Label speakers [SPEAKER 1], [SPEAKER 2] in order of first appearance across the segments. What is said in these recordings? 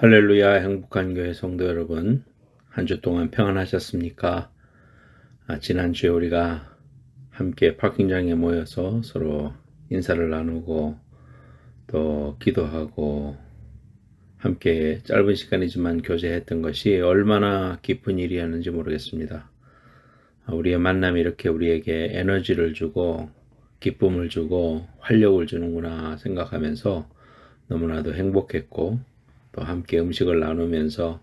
[SPEAKER 1] 할렐루야. 행복한 교회 성도 여러분, 한 주 동안 평안하셨습니까? 지난주에 우리가 함께 파킹장에 모여서 서로 인사를 나누고 또 기도하고 함께 짧은 시간이지만 교제했던 것이 얼마나 기쁜 일이었는지 모르겠습니다. 우리의 만남이 이렇게 우리에게 에너지를 주고 기쁨을 주고 활력을 주는구나 생각하면서 너무나도 행복했고, 또 함께 음식을 나누면서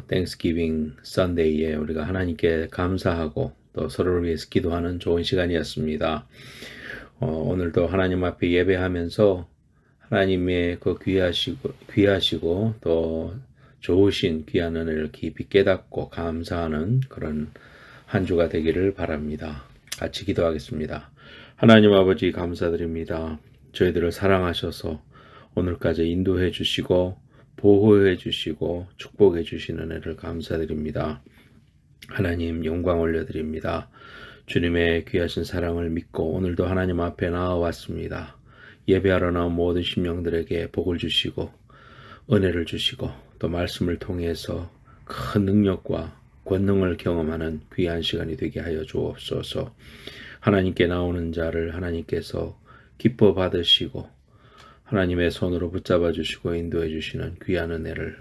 [SPEAKER 1] 땡스기빙 선데이에 우리가 하나님께 감사하고 또 서로를 위해서 기도하는 좋은 시간이었습니다. 오늘도 하나님 앞에 예배하면서 하나님의 그 귀하시고 또 좋으신 귀한 은혜를 깊이 깨닫고 감사하는 그런 한 주가 되기를 바랍니다. 같이 기도하겠습니다. 하나님 아버지 감사드립니다. 저희들을 사랑하셔서 오늘까지 인도해 주시고 보호해 주시고 축복해 주시는 은혜를 감사드립니다. 하나님 영광 올려드립니다. 주님의 귀하신 사랑을 믿고 오늘도 하나님 앞에 나와왔습니다. 예배하러 나온 모든 심령들에게 복을 주시고 은혜를 주시고 또 말씀을 통해서 큰 능력과 권능을 경험하는 귀한 시간이 되게 하여 주옵소서. 하나님께 나오는 자를 하나님께서 기뻐 받으시고 하나님의 손으로 붙잡아 주시고 인도해 주시는 귀한 은혜를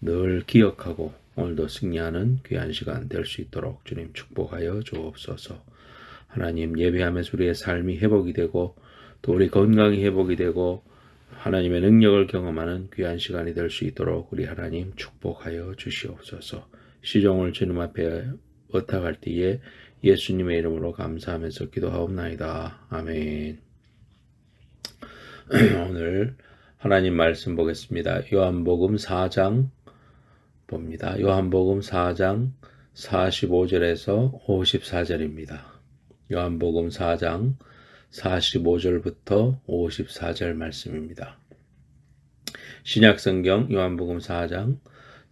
[SPEAKER 1] 늘 기억하고 오늘도 승리하는 귀한 시간 될 수 있도록 주님 축복하여 주옵소서. 하나님 예배하면서 우리의 삶이 회복이 되고 또 우리 건강이 회복이 되고 하나님의 능력을 경험하는 귀한 시간이 될 수 있도록 우리 하나님 축복하여 주시옵소서. 시종을 주님 앞에 의탁할 때에 예수님의 이름으로 감사하면서 기도하옵나이다. 아멘. 오늘 하나님 말씀 보겠습니다. 요한복음 4장 봅니다. 요한복음 4장 45절에서 54절입니다. 요한복음 4장 45절부터 54절 말씀입니다. 신약성경 요한복음 4장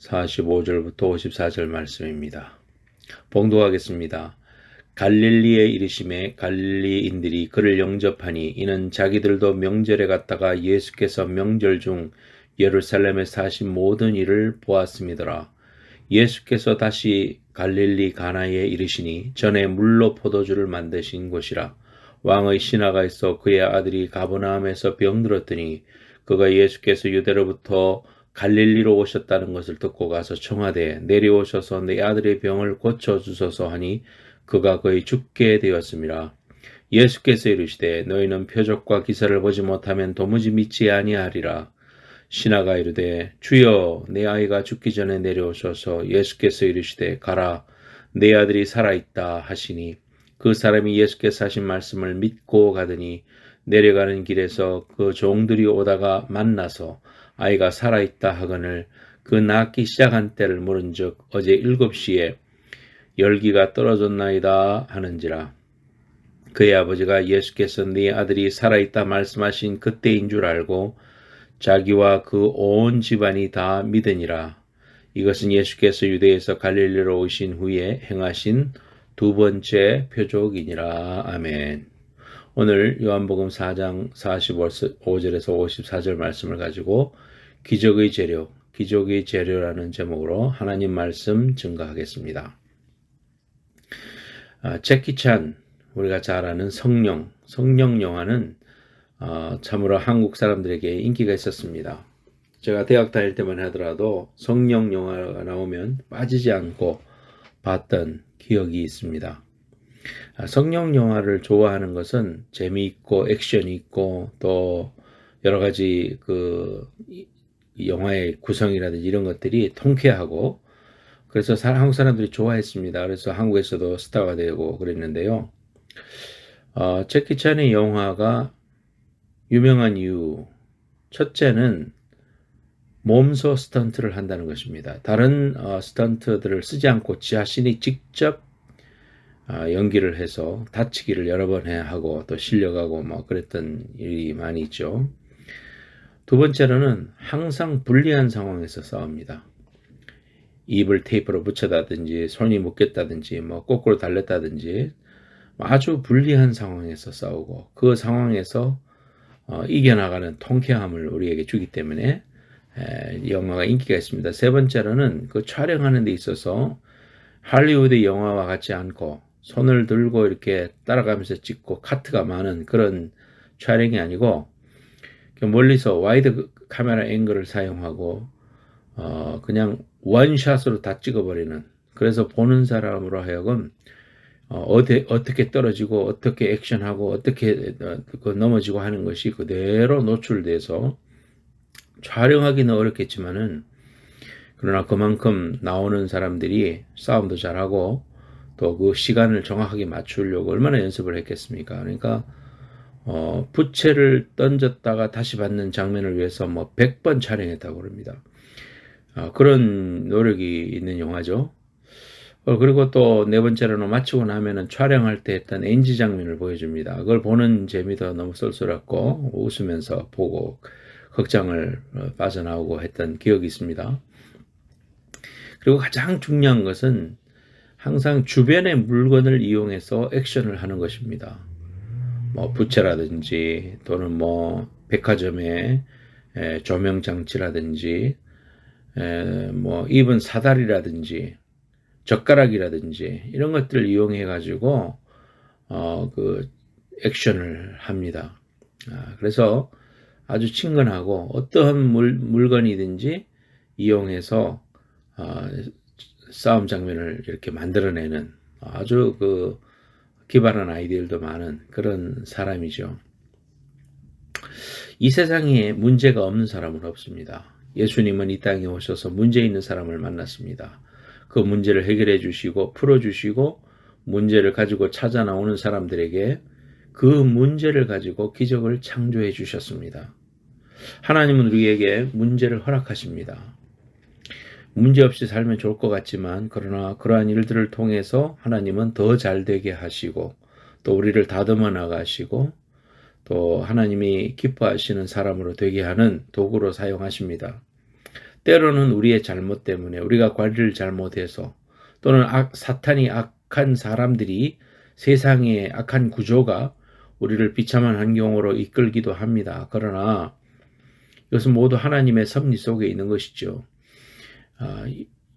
[SPEAKER 1] 45절부터 54절 말씀입니다. 봉독하겠습니다. 갈릴리에 이르심에 갈릴리인들이 그를 영접하니 이는 자기들도 명절에 갔다가 예수께서 명절 중 예루살렘에 사신 모든 일을 보았음이더라. 예수께서 다시 갈릴리 가나에 이르시니 전에 물로 포도주를 만드신 곳이라. 왕의 신하가 있어 그의 아들이 가버나움에서 병들었더니 그가 예수께서 유대로부터 갈릴리로 오셨다는 것을 듣고 가서 청하되 내려오셔서 내 아들의 병을 고쳐주소서 하니 그가 거의 죽게 되었습니다. 예수께서 이르시되 너희는 표적과 기사를 보지 못하면 도무지 믿지 아니하리라. 신하가 이르되 주여 내 아이가 죽기 전에 내려오셔서 예수께서 이르시되 가라 내 아들이 살아있다 하시니 그 사람이 예수께서 하신 말씀을 믿고 가더니 내려가는 길에서 그 종들이 오다가 만나서 아이가 살아있다 하거늘 그 낫기 시작한 때를 물은즉 어제 7시에 열기가 떨어졌나이다 하는지라. 그의 아버지가 예수께서 네 아들이 살아있다 말씀하신 그때인 줄 알고 자기와 그 온 집안이 다 믿으니라. 이것은 예수께서 유대에서 갈릴리로 오신 후에 행하신 두 번째 표적이니라. 아멘. 오늘 요한복음 4장 45절에서 54절 말씀을 가지고 기적의 재료라는 제목으로 하나님 말씀 증거하겠습니다. 제키 찬, 우리가 잘 아는 성령 영화는 참으로 한국 사람들에게 인기가 있었습니다. 제가 대학 다닐 때만 하더라도 성령 영화가 나오면 빠지지 않고 봤던 기억이 있습니다. 성령 영화를 좋아하는 것은 재미있고 액션이 있고 또 여러 가지 그 영화의 구성이라든지 이런 것들이 통쾌하고 그래서 한국 사람들이 좋아했습니다. 그래서 한국에서도 스타가 되고 그랬는데요. 제키 찬의 영화가 유명한 이유 첫째는 몸소 스턴트를 한다는 것입니다. 다른 스턴트들을 쓰지 않고 자신이 직접 연기를 해서 다치기를 여러 번 해야 하고 또 실려가고 뭐 그랬던 일이 많이 있죠. 두 번째로는 항상 불리한 상황에서 싸웁니다. 입을 테이프로 붙였다든지 손이 묶였다든지 뭐 거꾸로 달렸다든지 아주 불리한 상황에서 싸우고 그 상황에서 이겨나가는 통쾌함을 우리에게 주기 때문에 영화가 인기가 있습니다. 세 번째로는 그 촬영하는 데 있어서 할리우드 영화와 같지 않고 손을 들고 이렇게 따라가면서 찍고 카트가 많은 그런 촬영이 아니고 멀리서 와이드 카메라 앵글을 사용하고 그냥 원샷으로 다 찍어버리는, 그래서 보는 사람으로 하여금 어떻게 떨어지고 어떻게 액션하고 어떻게 넘어지고 하는 것이 그대로 노출돼서 촬영하기는 어렵겠지만은, 그러나 그만큼 나오는 사람들이 싸움도 잘하고 또 그 시간을 정확하게 맞추려고 얼마나 연습을 했겠습니까? 그러니까 부채를 던졌다가 다시 받는 장면을 위해서 뭐 100번 촬영했다고 그럽니다. 그런 노력이 있는 영화죠. 그리고 또 네 번째로는 마치고 나면은 촬영할 때 했던 NG 장면을 보여줍니다. 그걸 보는 재미도 너무 쏠쏠했고 웃으면서 보고 극장을 빠져나오고 했던 기억이 있습니다. 그리고 가장 중요한 것은 항상 주변의 물건을 이용해서 액션을 하는 것입니다. 뭐 부채라든지 또는 뭐 백화점의 조명 장치라든지 뭐 입은 사다리라든지 젓가락이라든지 이런 것들을 이용해 가지고 그 액션을 합니다. 그래서 아주 친근하고 어떠한 물건이든지 이용해서 싸움 장면을 이렇게 만들어내는 아주 그 기발한 아이디어도 많은 그런 사람이죠. 이 세상에 문제가 없는 사람은 없습니다. 예수님은 이 땅에 오셔서 문제 있는 사람을 만났습니다. 그 문제를 해결해 주시고 풀어주시고 문제를 가지고 찾아 나오는 사람들에게 그 문제를 가지고 기적을 창조해 주셨습니다. 하나님은 우리에게 문제를 허락하십니다. 문제 없이 살면 좋을 것 같지만 그러나 그러한 일들을 통해서 하나님은 더 잘되게 하시고 또 우리를 다듬어 나가시고 또 하나님이 기뻐하시는 사람으로 되게 하는 도구로 사용하십니다. 때로는 우리의 잘못 때문에 우리가 관리를 잘못해서 또는 사탄이 악한 사람들이 세상의 악한 구조가 우리를 비참한 환경으로 이끌기도 합니다. 그러나 이것은 모두 하나님의 섭리 속에 있는 것이죠.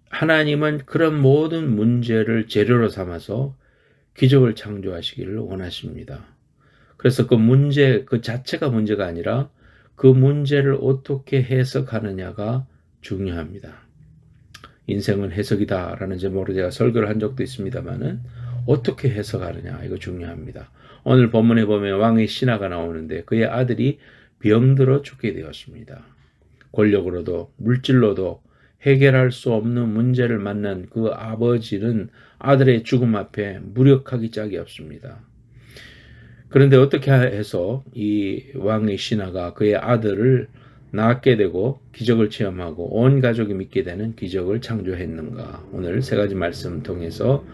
[SPEAKER 1] 하나님은 그런 모든 문제를 재료로 삼아서 기적을 창조하시기를 원하십니다. 그래서 그 문제 그 자체가 문제가 아니라 그 문제를 어떻게 해석하느냐가 중요합니다. 인생은 해석이다라는 제목으로 제가 설교를 한 적도 있습니다만은 어떻게 해석하느냐 이거 중요합니다. 오늘 본문에 보면 왕의 신하가 나오는데 그의 아들이 병들어 죽게 되었습니다. 권력으로도 물질로도 해결할 수 없는 문제를 만난 그 아버지는 아들의 죽음 앞에 무력하기 짝이 없습니다. 그런데 어떻게 해서 이 왕의 신하가 그의 아들을 낳게 되고 기적을 체험하고 온 가족이 믿게 되는 기적을 창조했는가? 오늘 세 가지 말씀 통해서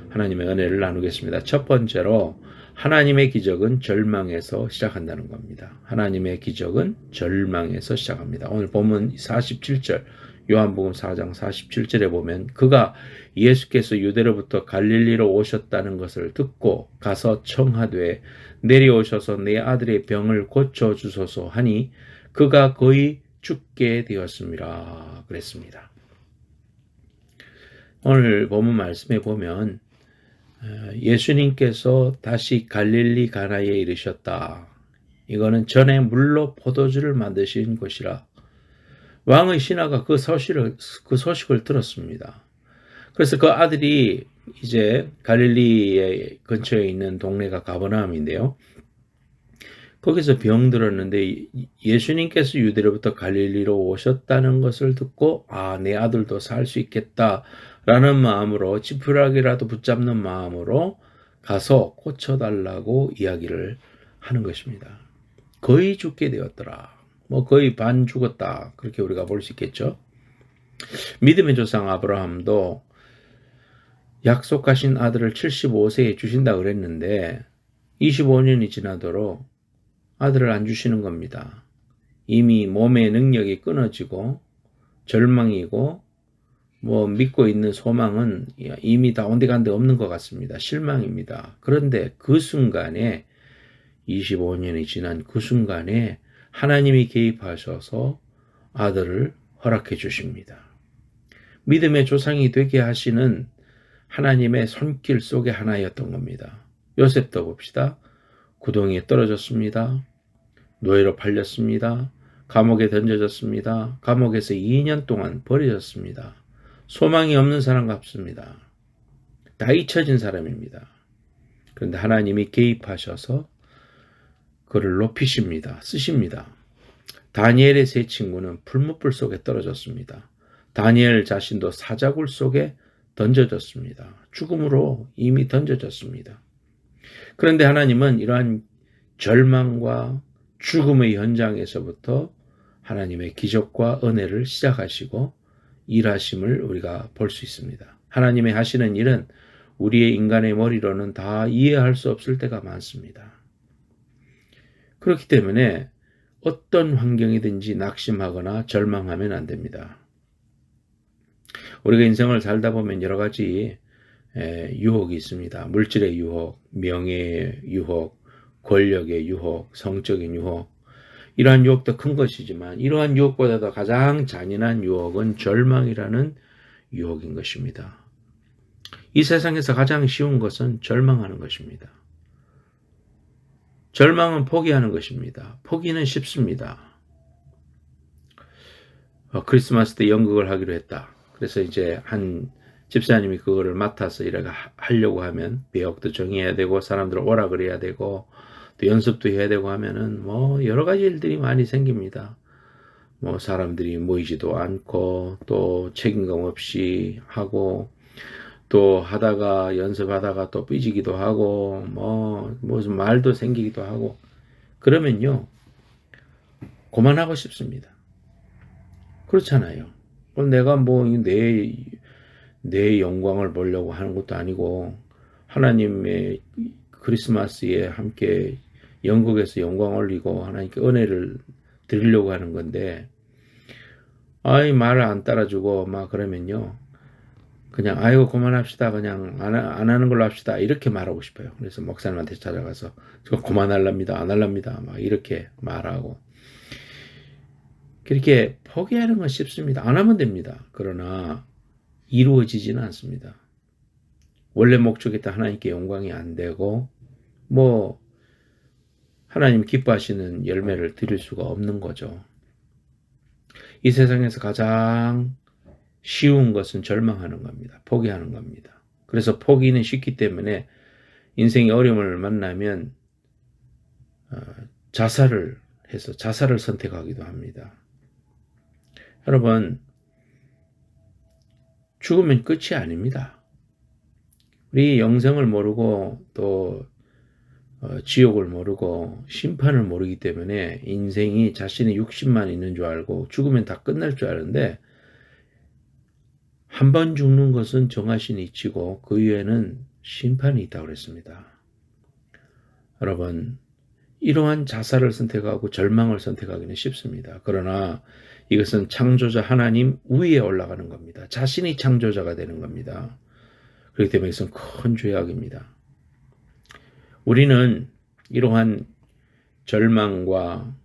[SPEAKER 1] 하나님의 은혜를 나누겠습니다. 첫 번째로 하나님의 기적은 절망에서 시작한다는 겁니다. 하나님의 기적은 절망에서 시작합니다. 오늘 본문 47절 요한복음 4장 47절에 보면 그가 예수께서 유대로부터 갈릴리로 오셨다는 것을 듣고 가서 청하되 내려오셔서 내 아들의 병을 고쳐주소서 하니 그가 거의 죽게 되었습니다. 그랬습니다. 오늘 본문 말씀에 보면 예수님께서 다시 갈릴리 가나에 이르셨다. 이거는 전에 물로 포도주를 만드신 곳이라. 왕의 신하가 그 소식을 들었습니다. 그래서 그 아들이 이제 갈릴리의 근처에 있는 동네가 가버나움인데요. 거기서 병들었는데 예수님께서 유대로부터 갈릴리로 오셨다는 것을 듣고 내 아들도 살 수 있겠다라는 마음으로 지푸라기라도 붙잡는 마음으로 가서 고쳐달라고 이야기를 하는 것입니다. 거의 죽게 되었더라. 거의 반 죽었다. 그렇게 우리가 볼 수 있겠죠. 믿음의 조상 아브라함도 약속하신 아들을 75세에 주신다 그랬는데 25년이 지나도록 아들을 안 주시는 겁니다. 이미 몸의 능력이 끊어지고 절망이고 믿고 있는 소망은 이미 다 온데간데 없는 것 같습니다. 실망입니다. 그런데 그 순간에 25년이 지난 그 순간에 하나님이 개입하셔서 아들을 허락해 주십니다. 믿음의 조상이 되게 하시는 하나님의 손길 속에 하나였던 겁니다. 요셉도 봅시다. 구덩이에 떨어졌습니다. 노예로 팔렸습니다. 감옥에 던져졌습니다. 감옥에서 2년 동안 버려졌습니다. 소망이 없는 사람 같습니다. 다 잊혀진 사람입니다. 그런데 하나님이 개입하셔서 그를 높이십니다. 쓰십니다. 다니엘의 세 친구는 풀무불 속에 떨어졌습니다. 다니엘 자신도 사자굴 속에 던져졌습니다. 죽음으로 이미 던져졌습니다. 그런데 하나님은 이러한 절망과 죽음의 현장에서부터 하나님의 기적과 은혜를 시작하시고 일하심을 우리가 볼 수 있습니다. 하나님의 하시는 일은 우리의 인간의 머리로는 다 이해할 수 없을 때가 많습니다. 그렇기 때문에 어떤 환경이든지 낙심하거나 절망하면 안 됩니다. 우리가 인생을 살다 보면 여러 가지 유혹이 있습니다. 물질의 유혹, 명예의 유혹, 권력의 유혹, 성적인 유혹. 이러한 유혹도 큰 것이지만 이러한 유혹보다도 가장 잔인한 유혹은 절망이라는 유혹인 것입니다. 이 세상에서 가장 쉬운 것은 절망하는 것입니다. 절망은 포기하는 것입니다. 포기는 쉽습니다. 크리스마스 때 연극을 하기로 했다. 그래서 이제 한 집사님이 그거를 맡아서 이렇게 하려고 하면 배역도 정해야 되고 사람들 오라 그래야 되고 또 연습도 해야 되고 하면은 뭐 여러 가지 일들이 많이 생깁니다. 뭐 사람들이 모이지도 않고 또 책임감 없이 하고 또 하다가 연습하다가 또 삐지기도 하고 뭐 무슨 말도 생기기도 하고 그러면요 그만하고 싶습니다. 그렇잖아요. 그럼 내가 뭐 내 영광을 보려고 하는 것도 아니고 하나님의 크리스마스에 함께 영국에서 영광 올리고 하나님께 은혜를 드리려고 하는 건데 말을 안 따라주고 막 그러면요 그냥 아이고 그만합시다 그냥 안 하는 걸로 합시다 이렇게 말하고 싶어요. 그래서 목사님한테 찾아가서 저 그만할랍니다 안 할랍니다 막 이렇게 말하고 그렇게 포기하는 건 쉽습니다. 안 하면 됩니다. 그러나 이루어지지는 않습니다. 원래 목적에 하나님께 영광이 안 되고 뭐 하나님 기뻐하시는 열매를 드릴 수가 없는 거죠. 이 세상에서 가장 쉬운 것은 절망하는 겁니다. 포기하는 겁니다. 그래서 포기는 쉽기 때문에 인생의 어려움을 만나면 자살을 해서 자살을 선택하기도 합니다. 여러분 죽으면 끝이 아닙니다. 우리 영생을 모르고 또 지옥을 모르고 심판을 모르기 때문에 인생이 자신의 육신만 있는 줄 알고 죽으면 다 끝날 줄 아는데 한 번 죽는 것은 정하신 이치고 그 이후에는 심판이 있다고 그랬습니다. 여러분 이러한 자살을 선택하고 절망을 선택하기는 쉽습니다. 그러나 이것은 창조자 하나님 위에 올라가는 겁니다. 자신이 창조자가 되는 겁니다. 그렇기 때문에 이것은 큰 죄악입니다. 우리는 이러한 절망과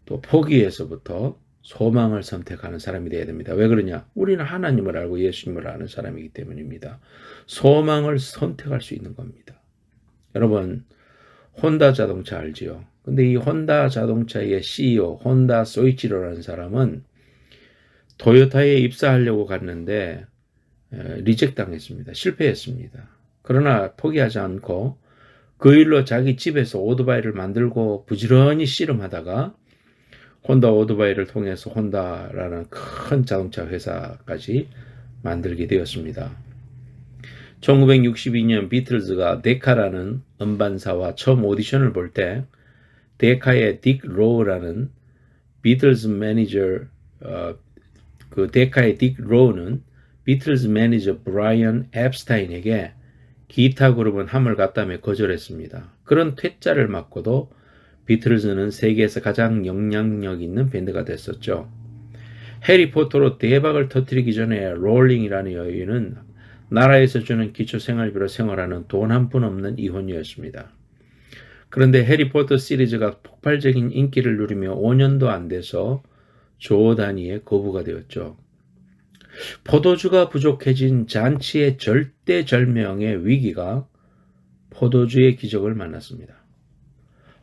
[SPEAKER 1] 또 포기에서부터 소망을 선택하는 사람이 되어야 됩니다. 왜 그러냐? 우리는 하나님을 알고 예수님을 아는 사람이기 때문입니다. 소망을 선택할 수 있는 겁니다. 여러분 혼다 자동차 알지요? 근데 이 혼다 자동차의 CEO 혼다 소이치로라는 사람은 토요타에 입사하려고 갔는데 리젝 당했습니다. 실패했습니다. 그러나 포기하지 않고 그 일로 자기 집에서 오토바이를 만들고 부지런히 씨름하다가 혼다 오토바이를 통해서 혼다라는 큰 자동차 회사까지 만들게 되었습니다. 1962년 비틀즈가 데카라는 음반사와 처음 오디션을 볼 때 데카의 딕 로우라는 비틀즈 매니저 그 데카의 딕 로우는 비틀즈 매니저 브라이언 앱스타인에게 기타 그룹은 함을 갔다며 거절했습니다. 그런 퇴짜를 맞고도 비틀즈는 세계에서 가장 영향력 있는 밴드가 됐었죠. 해리포터로 대박을 터뜨리기 전에 롤링이라는 여인은 나라에서 주는 기초생활비로 생활하는 돈 한 푼 없는 이혼녀였습니다. 그런데 해리포터 시리즈가 폭발적인 인기를 누리며 5년도 안 돼서 조단위의 거부가 되었죠. 포도주가 부족해진 잔치의 절대절명의 위기가 포도주의 기적을 만났습니다.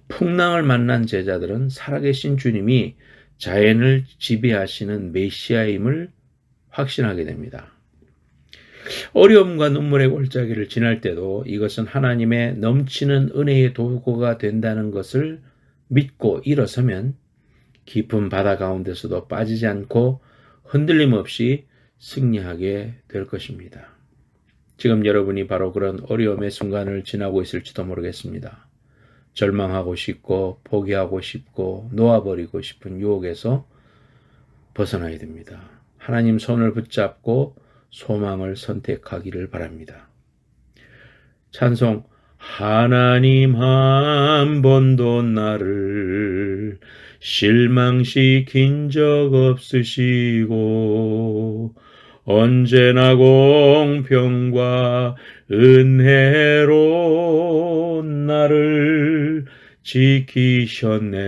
[SPEAKER 1] 풍랑을 만난 제자들은 살아계신 주님이 자연을 지배하시는 메시아임을 확신하게 됩니다. 어려움과 눈물의 골짜기를 지날 때도 이것은 하나님의 넘치는 은혜의 도구가 된다는 것을 믿고 일어서면 깊은 바다 가운데서도 빠지지 않고 흔들림 없이 승리하게 될 것입니다. 지금 여러분이 바로 그런 어려움의 순간을 지나고 있을지도 모르겠습니다. 절망하고 싶고 포기하고 싶고 놓아버리고 싶은 유혹에서 벗어나야 됩니다. 하나님 손을 붙잡고 소망을 선택하기를 바랍니다. 찬송 하나님 한 번도 나를 실망시킨 적 없으시고 언제나 공평과 은혜로 나를 지키셨네.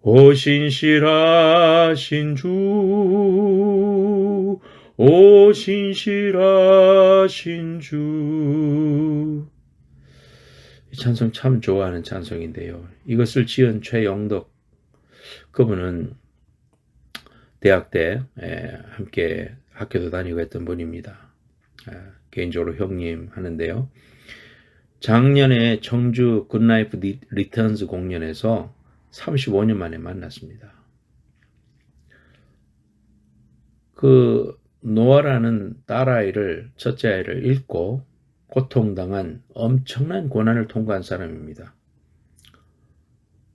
[SPEAKER 1] 오 신실하신 주, 오 신실하신 주. 이 찬송 참 좋아하는 찬송인데요. 이것을 지은 최영덕 그분은 대학 때 함께 학교도 다니고 했던 분입니다. 개인적으로 형님 하는데요. 작년에 청주 굿라이프 리턴즈 공연에서 35년 만에 만났습니다. 그 노아라는 딸아이를 첫째 아이를 잃고 고통당한 엄청난 고난을 통과한 사람입니다.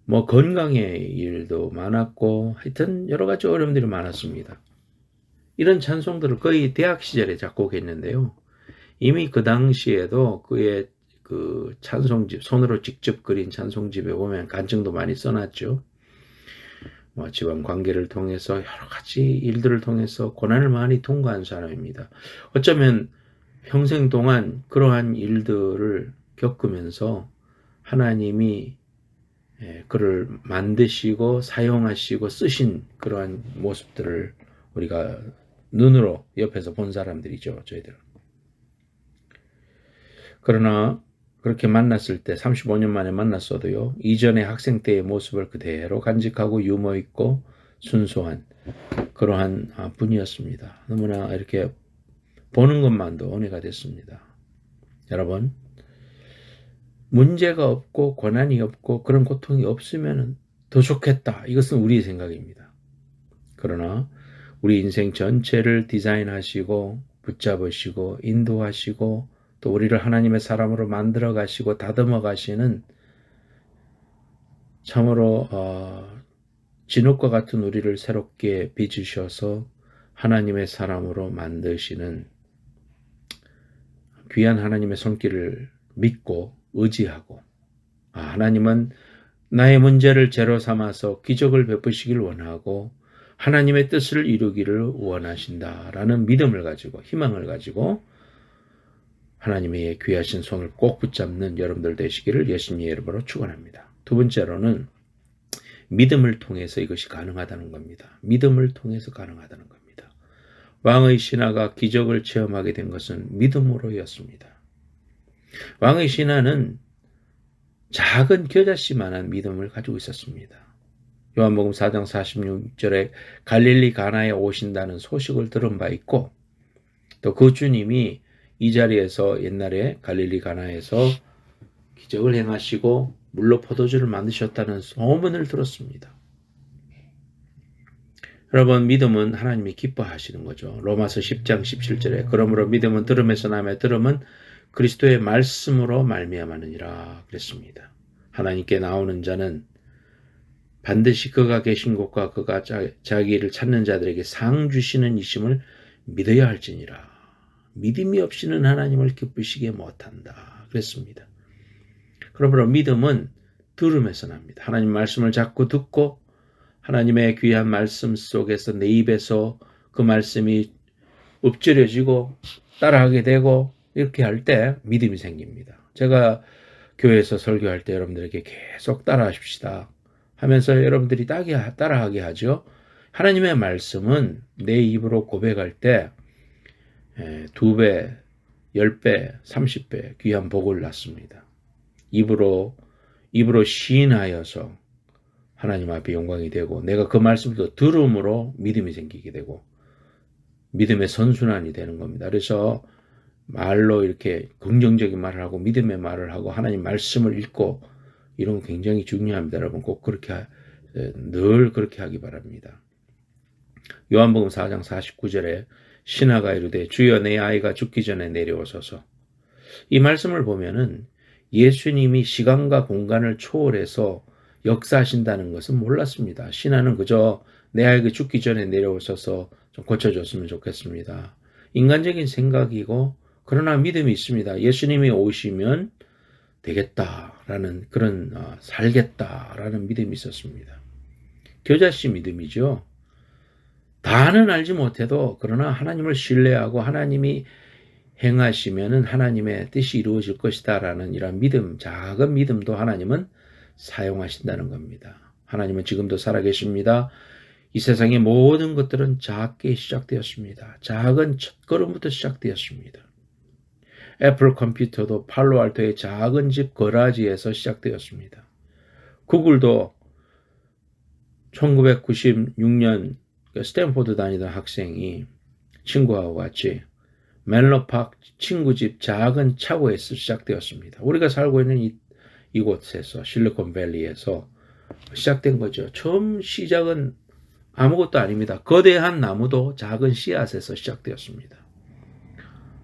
[SPEAKER 1] 건강의 일도 많았고 하여튼 여러 가지 어려움들이 많았습니다. 이런 찬송들을 거의 대학 시절에 작곡했는데요. 이미 그 당시에도 그의 그 찬송집, 손으로 직접 그린 찬송집에 보면 간증도 많이 써놨죠. 집안 관계를 통해서 여러 가지 일들을 통해서 고난을 많이 통과한 사람입니다. 어쩌면 평생 동안 그러한 일들을 겪으면서 하나님이 그를 만드시고 사용하시고 쓰신 그러한 모습들을 우리가 눈으로 옆에서 본 사람들이죠, 저희들은. 그러나 그렇게 만났을 때 35년 만에 만났어도요. 이전의 학생 때의 모습을 그대로 간직하고 유머 있고 순수한 그러한 분이었습니다. 너무나 이렇게 보는 것만도 은혜가 됐습니다. 여러분, 문제가 없고 고난이 없고 그런 고통이 없으면 더 좋겠다. 이것은 우리의 생각입니다. 그러나 우리 인생 전체를 디자인하시고 붙잡으시고 인도하시고 또 우리를 하나님의 사람으로 만들어 가시고 다듬어 가시는 참으로 진흙과 같은 우리를 새롭게 빚으셔서 하나님의 사람으로 만드시는 귀한 하나님의 손길을 믿고 의지하고 하나님은 나의 문제를 재로 삼아서 기적을 베푸시길 원하고 하나님의 뜻을 이루기를 원하신다라는 믿음을 가지고 희망을 가지고 하나님의 귀하신 손을 꼭 붙잡는 여러분들 되시기를 예수님의 이름으로 축원합니다. 두 번째로는 믿음을 통해서 이것이 가능하다는 겁니다. 믿음을 통해서 가능하다는 겁니다. 왕의 신하가 기적을 체험하게 된 것은 믿음으로였습니다. 왕의 신하는 작은 겨자씨만한 믿음을 가지고 있었습니다. 요한복음 4장 46절에 갈릴리 가나에 오신다는 소식을 들은 바 있고 또 그 주님이 이 자리에서 옛날에 갈릴리 가나에서 기적을 행하시고 물로 포도주를 만드셨다는 소문을 들었습니다. 여러분, 믿음은 하나님이 기뻐하시는 거죠. 로마서 10장 17절에 그러므로 믿음은 들음에서 나며 들음은 그리스도의 말씀으로 말미암았느니라 그랬습니다. 하나님께 나오는 자는 반드시 그가 계신 곳과 그가 자기를 찾는 자들에게 상 주시는 이심을 믿어야 할지니라. 믿음이 없이는 하나님을 기쁘시게 못한다 그랬습니다. 그러므로 믿음은 들음에서 납니다. 하나님 말씀을 자꾸 듣고 하나님의 귀한 말씀 속에서 내 입에서 그 말씀이 읊조려지고 따라하게 되고 이렇게 할 때 믿음이 생깁니다. 제가 교회에서 설교할 때 여러분들에게 계속 따라하십시다. 하면서 여러분들이 따라하게 하죠. 하나님의 말씀은 내 입으로 고백할 때 2배, 10배, 30배 귀한 복을 낳습니다. 입으로 시인하여서 하나님 앞에 영광이 되고 내가 그 말씀도 들음으로 믿음이 생기게 되고 믿음의 선순환이 되는 겁니다. 그래서 말로 이렇게 긍정적인 말을 하고 믿음의 말을 하고 하나님 말씀을 읽고 이런 거 굉장히 중요합니다. 여러분 꼭 그렇게 늘 그렇게 하기 바랍니다. 요한복음 4장 49절에 신하가 이르되 주여 내 아이가 죽기 전에 내려오소서. 이 말씀을 보면은 예수님이 시간과 공간을 초월해서 역사하신다는 것은 몰랐습니다. 신하는 그저 내 아이가 죽기 전에 내려오셔서 좀 고쳐줬으면 좋겠습니다. 인간적인 생각이고 그러나 믿음이 있습니다. 예수님이 오시면 되겠다라는 그런 살겠다라는 믿음이 있었습니다. 겨자씨 믿음이죠. 다는 알지 못해도 그러나 하나님을 신뢰하고 하나님이 행하시면은 하나님의 뜻이 이루어질 것이다라는 이런 믿음, 작은 믿음도 하나님은 사용하신다는 겁니다. 하나님은 지금도 살아계십니다. 이 세상의 모든 것들은 작게 시작되었습니다. 작은 첫걸음부터 시작되었습니다. 애플 컴퓨터도 팔로알토의 작은 집 거라지에서 시작되었습니다. 구글도 1996년 스탠포드 다니던 학생이 친구하고 같이 멜로팍 친구 집 작은 차고에서 시작되었습니다. 우리가 살고 있는 이곳에서 실리콘밸리에서 시작된 거죠. 처음 시작은 아무것도 아닙니다. 거대한 나무도 작은 씨앗에서 시작되었습니다.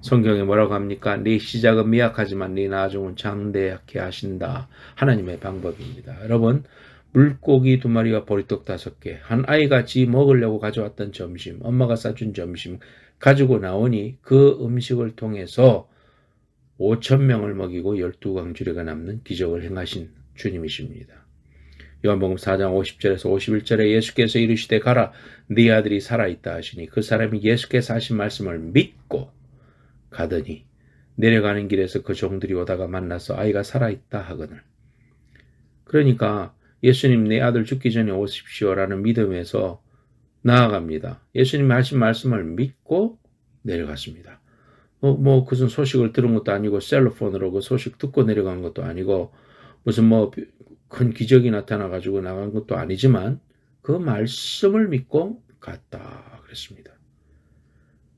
[SPEAKER 1] 성경에 뭐라고 합니까? 네 시작은 미약하지만 네 나중은 장대하게 하신다. 하나님의 방법입니다. 여러분 물고기 2마리와 보리떡 5개, 한 아이가 지 먹으려고 가져왔던 점심, 엄마가 싸준 점심 가지고 나오니 그 음식을 통해서 5,000명을 먹이고 12광주리가 남는 기적을 행하신 주님이십니다. 요한복음 4장 50절에서 51절에 예수께서 이르시되 가라 네 아들이 살아있다 하시니 그 사람이 예수께서 하신 말씀을 믿고 가더니 내려가는 길에서 그 종들이 오다가 만나서 아이가 살아있다 하거늘. 그러니까 예수님 내 아들 죽기 전에 오십시오라는 믿음에서 나아갑니다. 예수님이 하신 말씀을 믿고 내려갔습니다. 무슨 소식을 들은 것도 아니고 셀로폰으로 그 소식 듣고 내려간 것도 아니고 무슨 큰 기적이 나타나가지고 나간 것도 아니지만 그 말씀을 믿고 갔다 그랬습니다.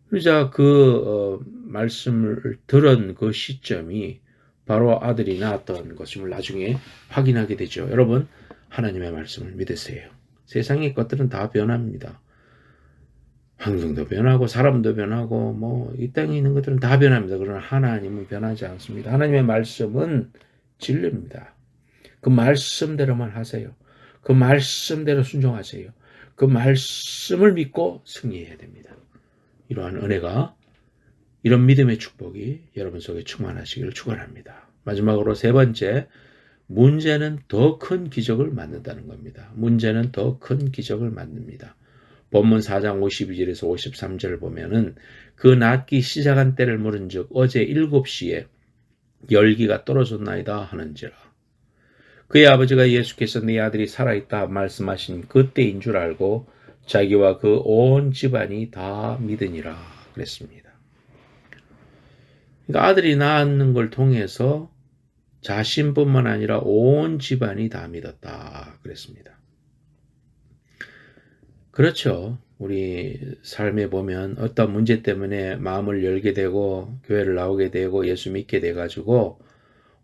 [SPEAKER 1] 그러자 그 말씀을 들은 그 시점이 바로 아들이 낳았던 것임을 나중에 확인하게 되죠. 여러분 하나님의 말씀을 믿으세요. 세상의 것들은 다 변합니다. 환경도 변하고 사람도 변하고 이 땅에 있는 것들은 다 변합니다. 그러나 하나님은 변하지 않습니다. 하나님의 말씀은 진리입니다. 그 말씀대로만 하세요. 그 말씀대로 순종하세요. 그 말씀을 믿고 승리해야 됩니다. 이러한 은혜가 이런 믿음의 축복이 여러분 속에 충만하시기를 축원합니다. 마지막으로 3번째, 문제는 더 큰 기적을 만든다는 겁니다. 문제는 더 큰 기적을 만듭니다. 본문 4장 52절에서 53절을 보면은 그 낫기 시작한 때를 물은즉 어제 7시에 열기가 떨어졌나이다 하는지라. 그의 아버지가 예수께서 네 아들이 살아있다 말씀하신 그때인 줄 알고 자기와 그 온 집안이 다 믿으니라 그랬습니다. 그러니까 아들이 낳는 걸 통해서 자신뿐만 아니라 온 집안이 다 믿었다 그랬습니다. 그렇죠. 우리 삶에 보면 어떤 문제 때문에 마음을 열게 되고 교회를 나오게 되고 예수 믿게 돼가지고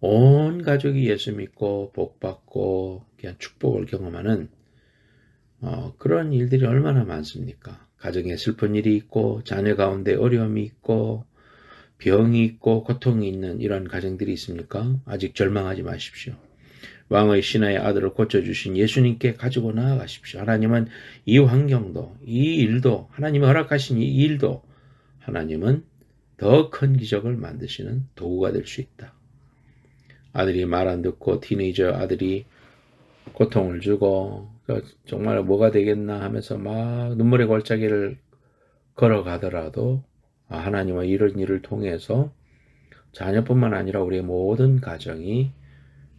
[SPEAKER 1] 온 가족이 예수 믿고 복 받고 그냥 축복을 경험하는 그런 일들이 얼마나 많습니까? 가정에 슬픈 일이 있고 자녀 가운데 어려움이 있고 병이 있고 고통이 있는 이런 가정들이 있습니까? 아직 절망하지 마십시오. 왕의 신하의 아들을 고쳐주신 예수님께 가지고 나아가십시오. 하나님은 이 환경도 이 일도 하나님이 허락하신 이 일도 하나님은 더 큰 기적을 만드시는 도구가 될 수 있다. 아들이 말 안 듣고 티네이저 아들이 고통을 주고 정말 뭐가 되겠나 하면서 막 눈물의 골짜기를 걸어가더라도 하나님은 이런 일을 통해서 자녀뿐만 아니라 우리의 모든 가정이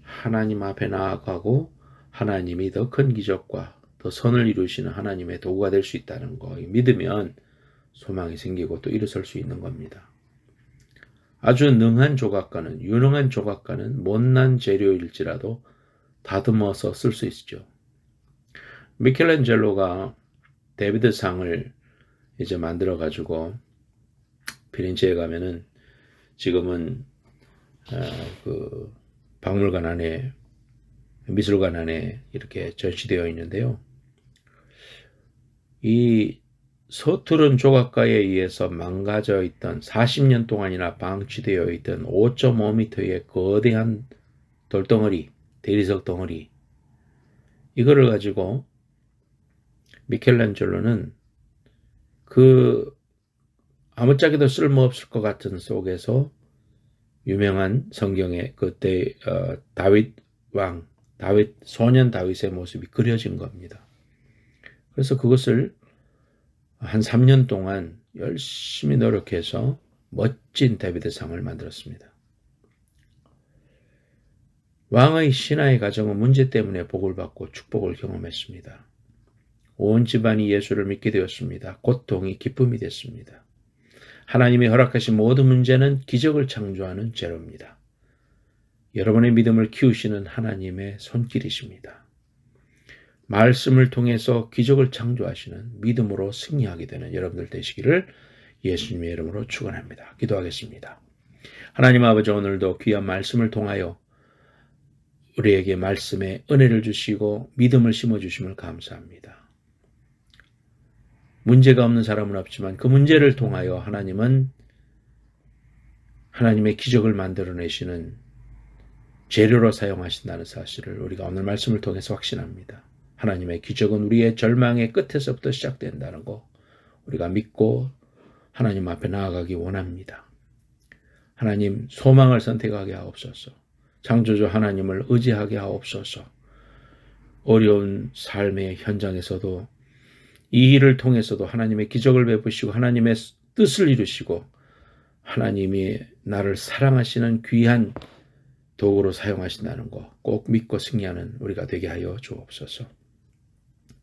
[SPEAKER 1] 하나님 앞에 나아가고 하나님이 더 큰 기적과 더 선을 이루시는 하나님의 도구가 될 수 있다는 거 믿으면 소망이 생기고 또 일어설 수 있는 겁니다. 아주 능한 조각가는, 유능한 조각가는 못난 재료일지라도 다듬어서 쓸 수 있죠. 미켈란젤로가 데비드상을 이제 만들어 가지고 피렌체에 가면은 지금은 그 박물관 안에, 미술관 안에 이렇게 전시되어 있는데요. 이 서투른 조각가에 의해서 망가져 있던 40년 동안이나 방치되어 있던 5.5m의 거대한 돌덩어리, 대리석 덩어리, 이거를 가지고 미켈란젤로는 그 아무짝에도 쓸모없을 것 같은 속에서 유명한 성경의 그때 다윗 왕, 소년 다윗의 모습이 그려진 겁니다. 그래서 그것을 한 3년 동안 열심히 노력해서 멋진 다비드상을 만들었습니다. 왕의 신하의 가정은 문제 때문에 복을 받고 축복을 경험했습니다. 온 집안이 예수를 믿게 되었습니다. 고통이 기쁨이 됐습니다. 하나님이 허락하신 모든 문제는 기적을 창조하는 재료입니다. 여러분의 믿음을 키우시는 하나님의 손길이십니다. 말씀을 통해서 기적을 창조하시는 믿음으로 승리하게 되는 여러분들 되시기를 예수님의 이름으로 축원합니다. 기도하겠습니다. 하나님 아버지, 오늘도 귀한 말씀을 통하여 우리에게 말씀의 은혜를 주시고 믿음을 심어주심을 감사합니다. 문제가 없는 사람은 없지만 그 문제를 통하여 하나님은 하나님의 기적을 만들어내시는 재료로 사용하신다는 사실을 우리가 오늘 말씀을 통해서 확신합니다. 하나님의 기적은 우리의 절망의 끝에서부터 시작된다는 거 우리가 믿고 하나님 앞에 나아가기 원합니다. 하나님, 소망을 선택하게 하옵소서. 창조주 하나님을 의지하게 하옵소서. 어려운 삶의 현장에서도 이 일을 통해서도 하나님의 기적을 베푸시고 하나님의 뜻을 이루시고 하나님이 나를 사랑하시는 귀한 도구로 사용하신다는 거 꼭 믿고 승리하는 우리가 되게 하여 주옵소서.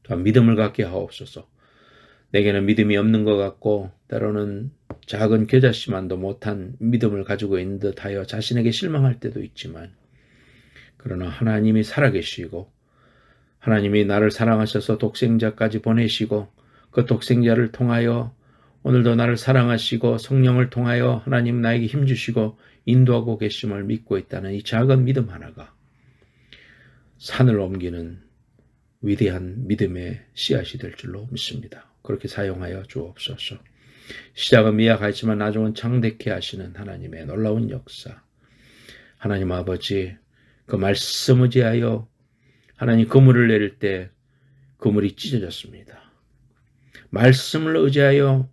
[SPEAKER 1] 또한 믿음을 갖게 하옵소서. 내게는 믿음이 없는 것 같고 때로는 작은 겨자씨만도 못한 믿음을 가지고 있는 듯하여 자신에게 실망할 때도 있지만, 그러나 하나님이 살아계시고 하나님이 나를 사랑하셔서 독생자까지 보내시고 그 독생자를 통하여 오늘도 나를 사랑하시고 성령을 통하여 하나님 나에게 힘주시고 인도하고 계심을 믿고 있다는 이 작은 믿음 하나가 산을 옮기는 위대한 믿음의 씨앗이 될 줄로 믿습니다. 그렇게 사용하여 주옵소서. 시작은 미약하지만 나중은 창대케 하시는 하나님의 놀라운 역사. 하나님 아버지, 그 말씀 의지하여 하나님 그물을 내릴 때 그물이 찢어졌습니다. 말씀을 의지하여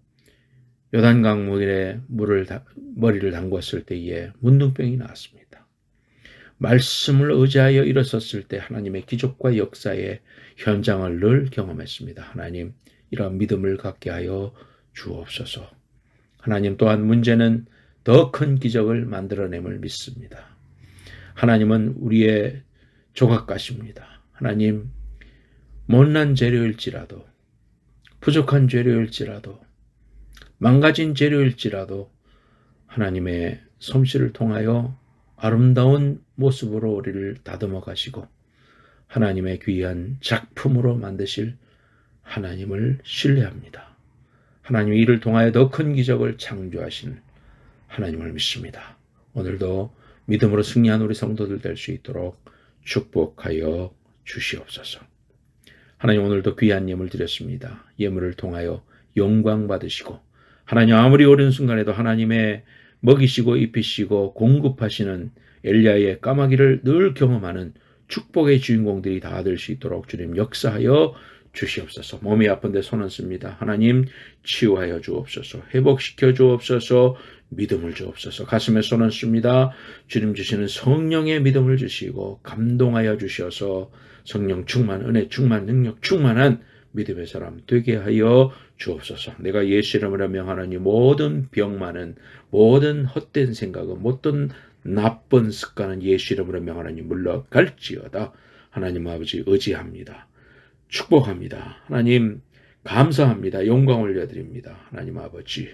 [SPEAKER 1] 요단강 물에 머리를 담궜을 때에 문둥병이 나왔습니다. 말씀을 의지하여 일어섰을 때 하나님의 기적과 역사의 현장을 늘 경험했습니다. 하나님, 이러한 믿음을 갖게 하여 주옵소서. 하나님, 또한 문제는 더 큰 기적을 만들어냄을 믿습니다. 하나님은 우리의 조각가십니다. 하나님, 못난 재료일지라도, 부족한 재료일지라도, 망가진 재료일지라도 하나님의 솜씨를 통하여 아름다운 모습으로 우리를 다듬어 가시고 하나님의 귀한 작품으로 만드실 하나님을 신뢰합니다. 하나님이 이를 통하여 더 큰 기적을 창조하신 하나님을 믿습니다. 오늘도 믿음으로 승리한 우리 성도들 될 수 있도록 축복하여 주시옵소서. 하나님, 오늘도 귀한 예물 드렸습니다. 예물을 통하여 영광 받으시고 하나님, 아무리 어려운 순간에도 하나님의 먹이시고 입히시고 공급하시는 엘리야의 까마귀를 늘 경험하는 축복의 주인공들이 다 될 수 있도록 주님 역사하여 주시옵소서. 몸이 아픈데 손 안 씁니다. 하나님, 치유하여 주옵소서. 회복시켜 주옵소서. 믿음을 주옵소서. 가슴에 손 안 씁니다. 주님 주시는 성령의 믿음을 주시고 감동하여 주셔서 성령 충만, 은혜 충만, 능력 충만한 믿음의 사람 되게 하여 주옵소서. 내가 예수 이름으로 명하노니 모든 병만은, 모든 헛된 생각은, 모든 나쁜 습관은 예수 이름으로 명하노니 물러갈지어다. 하나님 아버지 의지합니다. 축복합니다. 하나님 감사합니다. 영광 올려드립니다. 하나님 아버지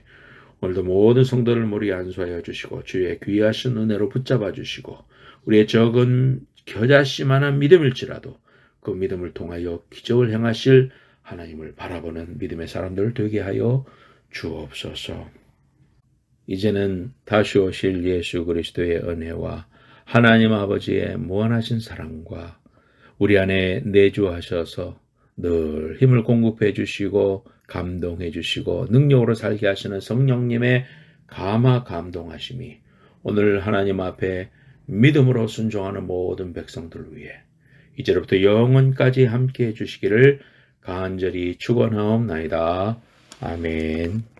[SPEAKER 1] 오늘도 모든 성도를 머리에 안수하여 주시고 주의 귀하신 은혜로 붙잡아 주시고 우리의 적은 겨자씨만한 믿음일지라도 그 믿음을 통하여 기적을 행하실 하나님을 바라보는 믿음의 사람들 되게 하여 주옵소서. 이제는 다시 오실 예수 그리스도의 은혜와 하나님 아버지의 무한하신 사랑과 우리 안에 내주하셔서 늘 힘을 공급해 주시고 감동해 주시고 능력으로 살게 하시는 성령님의 감화 감동하심이 오늘 하나님 앞에 믿음으로 순종하는 모든 백성들을 위해 이제로부터 영원까지 함께 해 주시기를 간절히 축원하옵나이다. 아멘.